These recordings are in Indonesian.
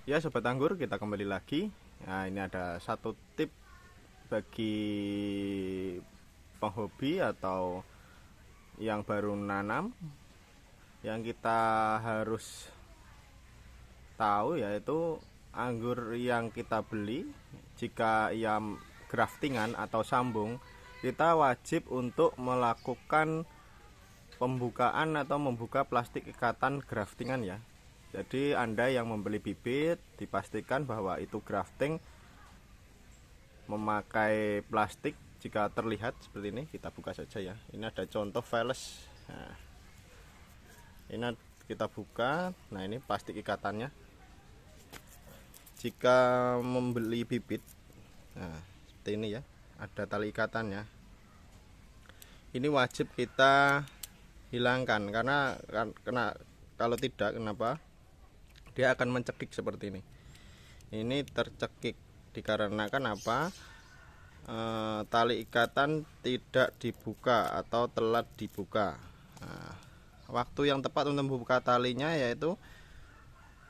Ya sobat anggur, kita kembali lagi. Nah, ini ada satu tip bagi penghobi atau yang baru nanam yang kita harus tahu, yaitu anggur yang kita beli jika ia graftingan atau sambung, kita wajib untuk melakukan pembukaan atau membuka plastik ikatan graftingan ya. Jadi Anda yang membeli bibit dipastikan bahwa itu grafting memakai plastik. Jika terlihat seperti ini, kita buka saja ya. Ini ada contoh Veles. Nah, ini kita buka. Nah, ini plastik ikatannya. Jika membeli bibit, nah seperti ini ya, ada tali ikatannya. Ini wajib kita hilangkan karena kalau tidak, kenapa? Dia akan mencekik seperti ini. Ini tercekik dikarenakan apa? Tali ikatan tidak dibuka atau telat dibuka. Nah, waktu yang tepat untuk membuka talinya yaitu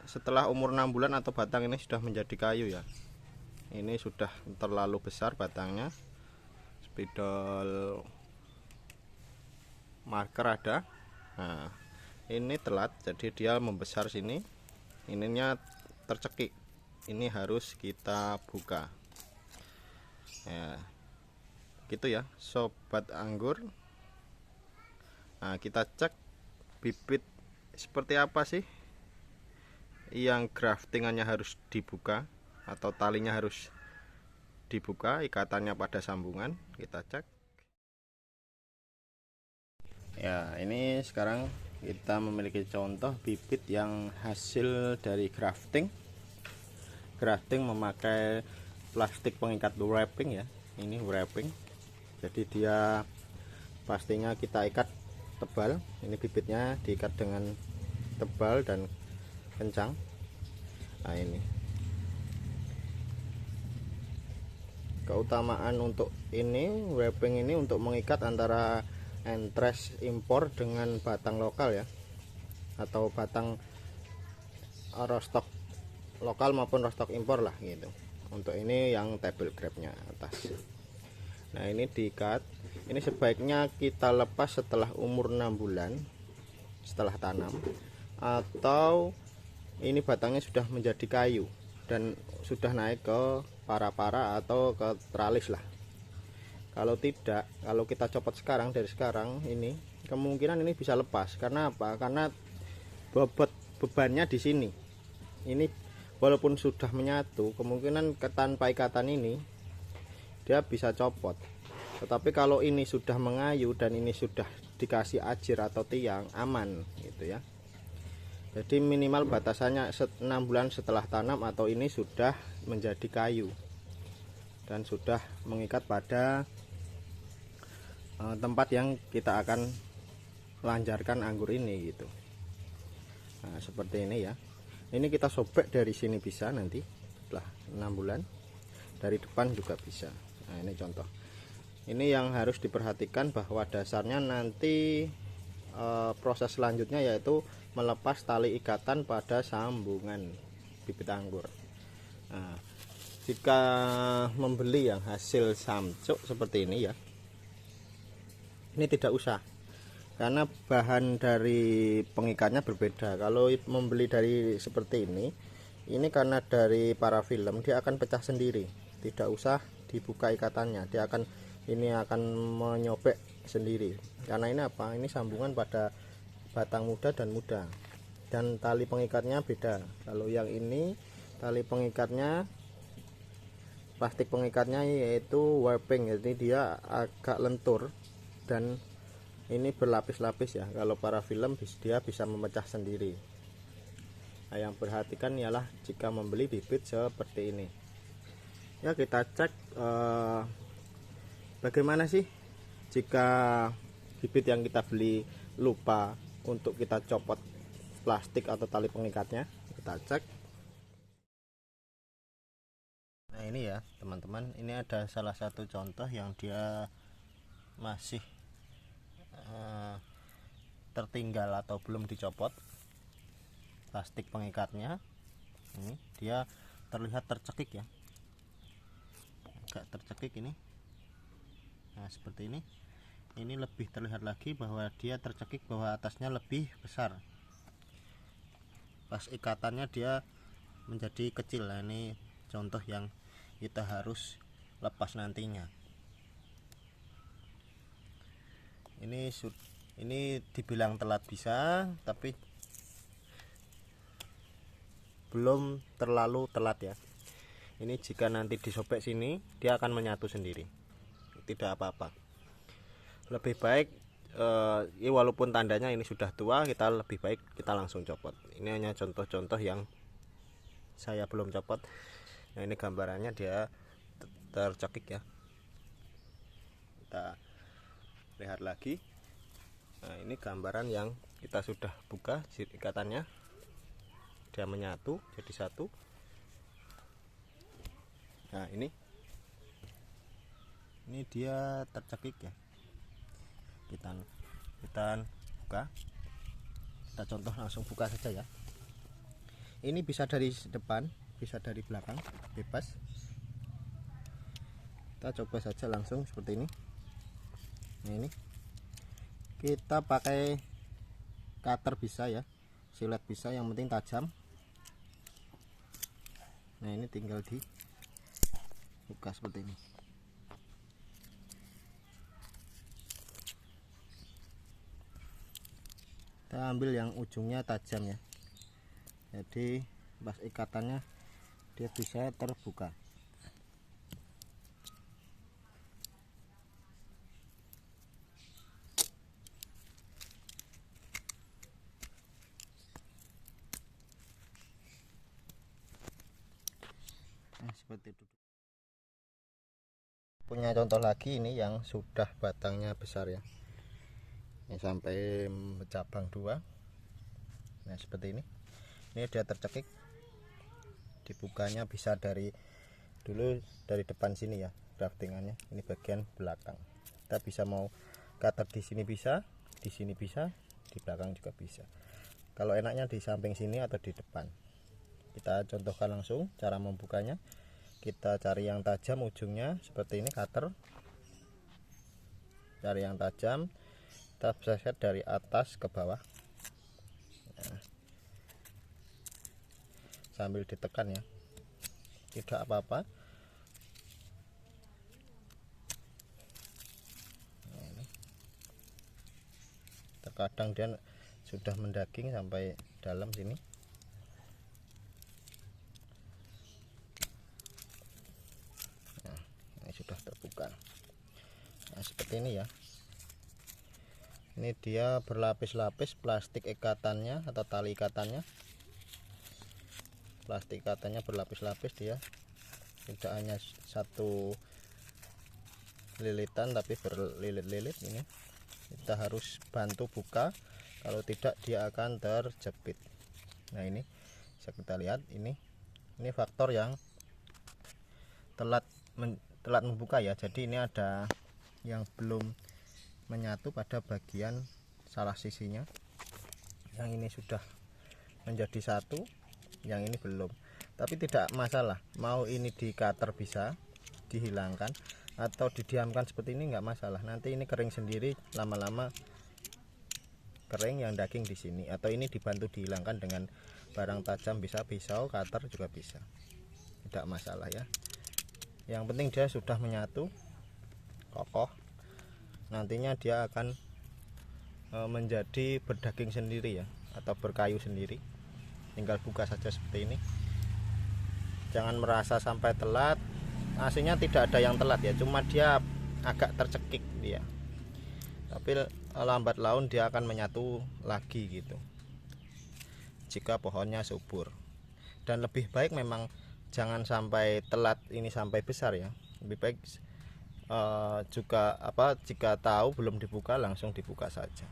setelah umur 6 bulan atau batang ini sudah menjadi kayu ya. Ini sudah terlalu besar batangnya. Spidol marker ada. Nah, ini telat, jadi dia membesar sini. Ininya tercekik. Ini harus kita buka. Ya, gitu ya, sobat anggur. Nah, kita cek bibit seperti apa sih yang graftingannya harus dibuka atau talinya harus dibuka, ikatannya pada sambungan. Kita cek. Ya, ini sekarang kita memiliki contoh bibit yang hasil dari grafting. Grafting memakai plastik pengikat wrapping ya. Ini wrapping. Jadi dia pastinya kita ikat tebal. Ini bibitnya diikat dengan tebal dan kencang. Nah, ini keutamaan untuk ini wrapping ini untuk mengikat antara entres impor dengan batang lokal ya, atau batang rostock lokal maupun rostock impor lah gitu. Untuk ini yang table grapnya atas. Nah, ini diikat. Ini sebaiknya kita lepas setelah umur 6 bulan setelah tanam, atau ini batangnya sudah menjadi kayu dan sudah naik ke para-para atau ke tralis lah. Kalau tidak, kalau kita copot sekarang, dari sekarang ini kemungkinan ini bisa lepas. Karena apa? Karena bobot bebannya di sini. Ini walaupun sudah menyatu, kemungkinan tanpa ikatan ini dia bisa copot. Tetapi kalau ini sudah mengayu dan ini sudah dikasih ajir atau tiang, aman gitu ya. Jadi minimal batasannya 6 bulan setelah tanam atau ini sudah menjadi kayu dan sudah mengikat pada tempat yang kita akan lanjarkan anggur ini gitu. Nah, seperti ini ya. Ini kita sobek dari sini bisa nanti setelah 6 bulan. Dari depan juga bisa. Nah, ini contoh. Ini yang harus diperhatikan bahwa dasarnya nanti proses selanjutnya yaitu melepas tali ikatan pada sambungan bibit anggur. Nah, jika membeli yang hasil samcuk seperti ini ya, ini tidak usah, karena bahan dari pengikatnya berbeda. Kalau membeli dari seperti ini karena dari para film dia akan pecah sendiri, tidak usah dibuka ikatannya, dia akan menyobek sendiri. Karena ini apa? Ini sambungan pada batang muda dan muda, dan tali pengikatnya beda. Kalau yang ini tali pengikatnya, plastik pengikatnya yaitu wrapping, jadi dia agak lentur dan ini berlapis-lapis ya. Kalau para film dia bisa memecah sendiri. Nah, yang perhatikan ialah jika membeli bibit seperti ini ya, kita cek bagaimana sih jika bibit yang kita beli lupa untuk kita copot plastik atau tali pengikatnya. Kita cek. Nah, ini ya teman-teman, ini ada salah satu contoh yang dia masih tertinggal atau belum dicopot plastik pengikatnya. Ini dia terlihat tercekik ya, agak tercekik ini. Nah seperti ini lebih terlihat lagi bahwa dia tercekik, bahwa atasnya lebih besar. Pas ikatannya dia menjadi kecil. Nah ini contoh yang kita harus lepas nantinya. Ini dibilang telat bisa, tapi belum terlalu telat ya. Ini jika nanti disobek sini, dia akan menyatu sendiri, tidak apa-apa. Lebih baik walaupun tandanya ini sudah tua, kita lebih baik kita langsung copot. Ini hanya contoh-contoh yang saya belum copot. Nah ini gambarannya dia tercekik ya, kita lihat lagi. Nah ini gambaran yang kita sudah buka ikatannya, dia menyatu jadi satu. Nah ini dia tercekik ya, kita buka, kita contoh langsung buka saja ya. Ini bisa dari depan, bisa dari belakang, bebas. Kita coba saja langsung seperti ini. Nah ini kita pakai cutter bisa ya, silet bisa, yang penting tajam. Nah ini tinggal dibuka seperti ini. Kita ambil yang ujungnya tajam ya, jadi pas ikatannya dia bisa terbuka. Nah seperti itu. Punya contoh lagi ini yang sudah batangnya besar ya, ini sampai cabang 2. Nah seperti ini dia tercekik. Dibukanya bisa dari depan sini ya, draftingannya ini bagian belakang. Kita bisa mau cutter di sini bisa, di sini bisa, di belakang juga bisa. Kalau enaknya di samping sini atau di depan. Kita contohkan langsung cara membukanya. Kita cari yang tajam ujungnya seperti ini, cutter. Cari yang tajam, kita set dari atas ke bawah. Nah, sambil ditekan ya, tidak apa-apa. Nah, ini terkadang dia sudah mendaging sampai dalam sini. Nah, ini sudah terbuka. Nah seperti ini ya. Ini dia berlapis-lapis plastik ikatannya atau tali ikatannya. Plastik ikatannya berlapis-lapis, dia tidak hanya satu lilitan tapi berlilit-lilit. Ini kita harus bantu buka, kalau tidak dia akan terjepit. Nah ini bisa kita lihat, ini faktor yang telat membuka ya. Jadi ini ada yang belum menyatu pada bagian salah sisinya. Yang ini sudah menjadi satu, yang ini belum. Tapi tidak masalah, mau ini di cutter bisa dihilangkan atau didiamkan seperti ini nggak masalah. Nanti ini kering sendiri, lama-lama kering yang daging di sini. Atau ini dibantu dihilangkan dengan barang tajam, bisa pisau, cutter juga bisa, tidak masalah ya. Yang penting dia sudah menyatu, kokoh. Nantinya dia akan menjadi berdaging sendiri ya, atau berkayu sendiri. Tinggal buka saja seperti ini. Jangan merasa sampai telat. Aslinya tidak ada yang telat ya, cuma dia agak tercekik dia. Tapi lambat laun dia akan menyatu lagi gitu, jika pohonnya subur. Dan lebih baik memang jangan sampai telat ini sampai besar ya. Lebih baik juga jika tahu belum dibuka, langsung dibuka saja.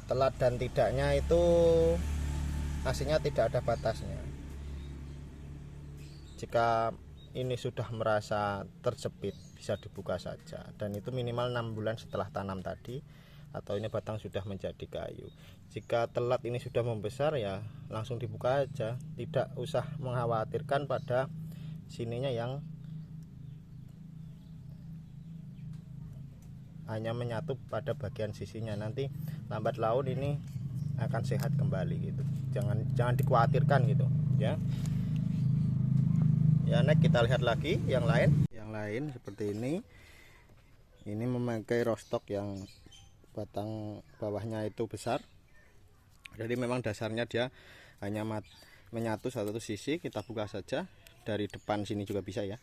Telat dan tidaknya itu aslinya tidak ada batasnya. Jika ini sudah merasa terjepit, bisa dibuka saja. Dan itu minimal 6 bulan setelah tanam tadi, atau ini batang sudah menjadi kayu. Jika telat ini sudah membesar ya langsung dibuka aja, tidak usah mengkhawatirkan pada sininya yang hanya menyatu pada bagian sisinya. Nanti lambat laun ini akan sehat kembali gitu. Jangan dikhawatirkan gitu ya. Ya, next kita lihat lagi yang lain seperti ini. Ini memakai rostok yang batang bawahnya itu besar. Jadi memang dasarnya dia hanya menyatu satu sisi. Kita buka saja dari depan sini juga bisa ya.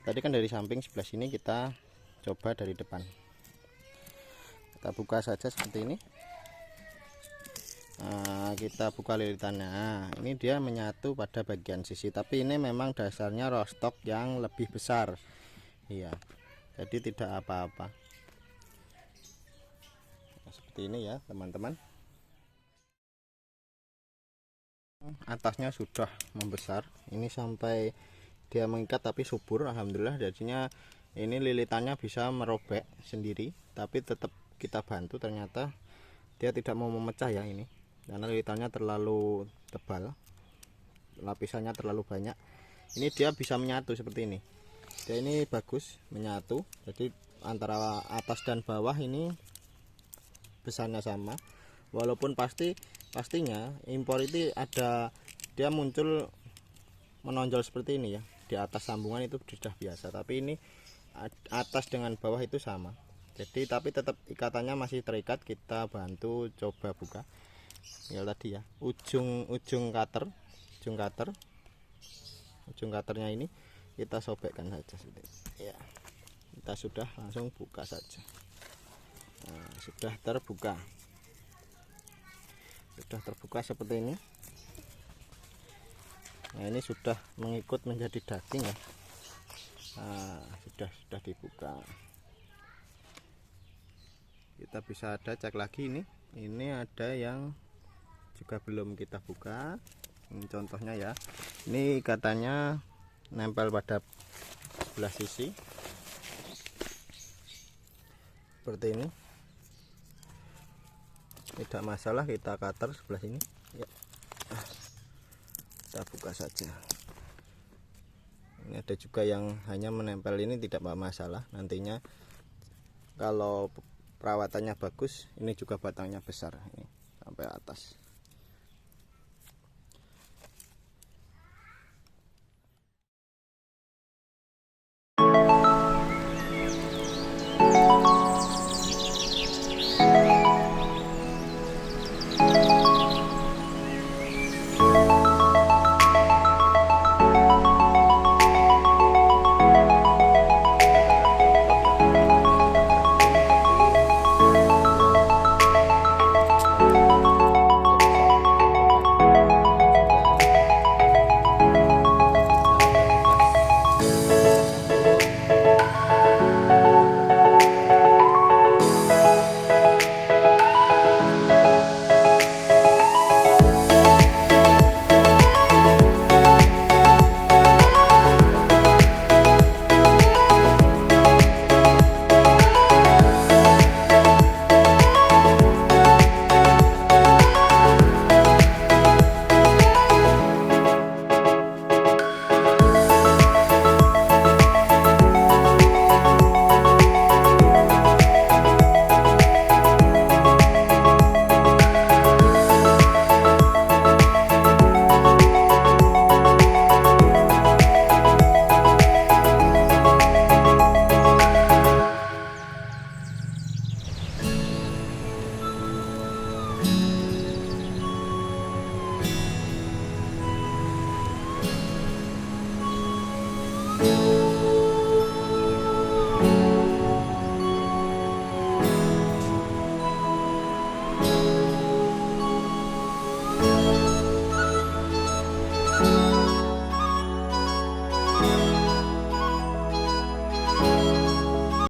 Tadi kan dari samping sebelah sini, kita coba dari depan. Kita buka saja seperti ini. Nah, kita buka lilitannya. Nah, ini dia menyatu pada bagian sisi, tapi ini memang dasarnya rostok yang lebih besar. Iya. Jadi tidak apa-apa. Nah, seperti ini ya, teman-teman. Atasnya sudah membesar. Ini sampai dia mengikat tapi subur, alhamdulillah. Jadinya ini lilitannya bisa merobek sendiri, tapi tetap kita bantu. Ternyata dia tidak mau memecah ya ini, karena lilitannya terlalu tebal, lapisannya terlalu banyak. Ini dia bisa menyatu seperti ini. Dia ini bagus menyatu, jadi antara atas dan bawah ini besarnya sama. Walaupun pastinya impor itu ada, dia muncul menonjol seperti ini ya, di atas sambungan itu sudah biasa, tapi ini atas dengan bawah itu sama. Jadi tapi tetap ikatannya masih terikat. Kita bantu coba buka ya tadi ya, ujung cutter ini kita sobekkan saja ya. Kita sudah langsung buka saja. Nah, sudah terbuka seperti ini. Nah, ini sudah mengikut menjadi daging ya. Nah, sudah dibuka. Kita bisa cek lagi ini ada yang juga belum kita buka. Ini contohnya ya, ini katanya nempel pada sebelah sisi seperti ini. Tidak masalah, kita cutter sebelah sini ya. Kita buka saja. Ini ada juga yang hanya menempel, ini tidak masalah. Nantinya kalau perawatannya bagus, ini juga batangnya besar ini sampai atas.